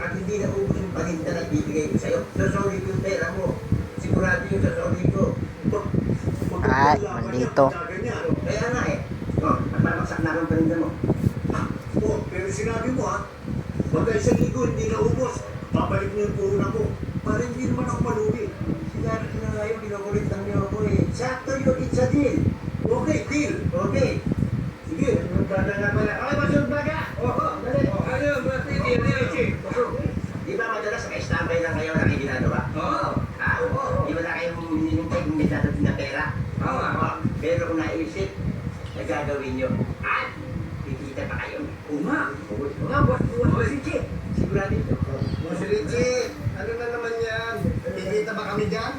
at hindi na ubus yung paninda na ibibigay ko sa'yo. Sasolid yung pera mo. Sigurado yung sasolid ko. Ay, maldito. Kaya nga eh. Magpapaksak na ang paninda mo. Pero sinabi mo ha, bagay sa ligo, hindi na ubos. Babalik mo yung puhunan ko. Para hindi naman ako maluwi. Sinabi ko na ngayon, binukulit lang niyo ako eh. Sakto yun, it's a deal. Okay, deal. Okay. Sige, magbaga nga pala. Okay, masunod baga. Oo, dali. Ano, di ba madalas naka-standby lang kayo na kayo ginagawa? Oo. Oo. Di ba na kayo hinihintay kung may dadating na pera? Oo. Pero kung naisip, nagagawin nyo. At, kikita pa kayo. Uma. Mga buwan. Sige. Sigurado ito. Boss Richie, ano na naman yan? Kikita ba kami dyan?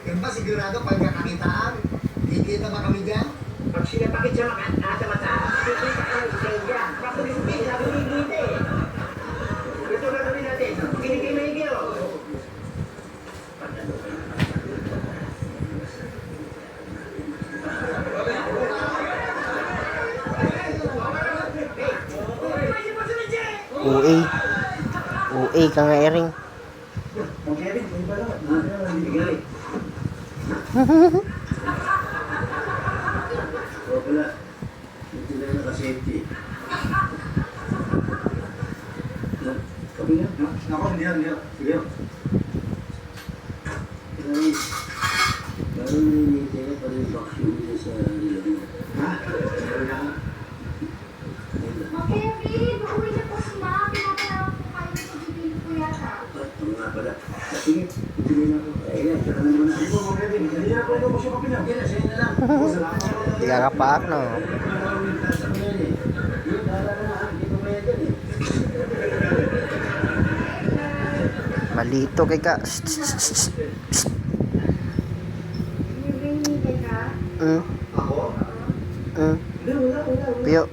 Yan ba sigurado pagkakakitaan? Kikita ba kami dyan? Pag sinapakit siya mata, kikita ka ng kaya. Kapag yung pizza, kumikita eh. Ito na kami natin. Kinikita na higil. UA. UA ka nga, Ering. Ang Kevin, hindi ba naman? Hindi galing. O pala, hindi na naka-safety. Kami nga? Ako, hindi yan. Sige. Kaya, parang nanginitay ka pa rin yung vacuum niya sa nilagay. Ha? Meron na ka? Kevin, uuwi na po sila. Pinapalawag po kayo sa bibili ko yata. Ito nga pala. Sige, ituloy na ako. Kaya, tsaka na muna. Ito mo, Kevin. Hindi na po ito mo siya kapinag. Hindi na, sa'yo na lang. Hindi ka kapaak, no? Malito kay ka. Bibili ka? Ako? Hindi, wala. Puyo.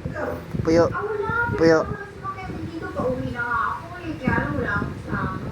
Puyo. Ah, wala. Puyo. Pero si Kevin dito, pauwi na nga ako eh. Kaya lang wala akong kasama.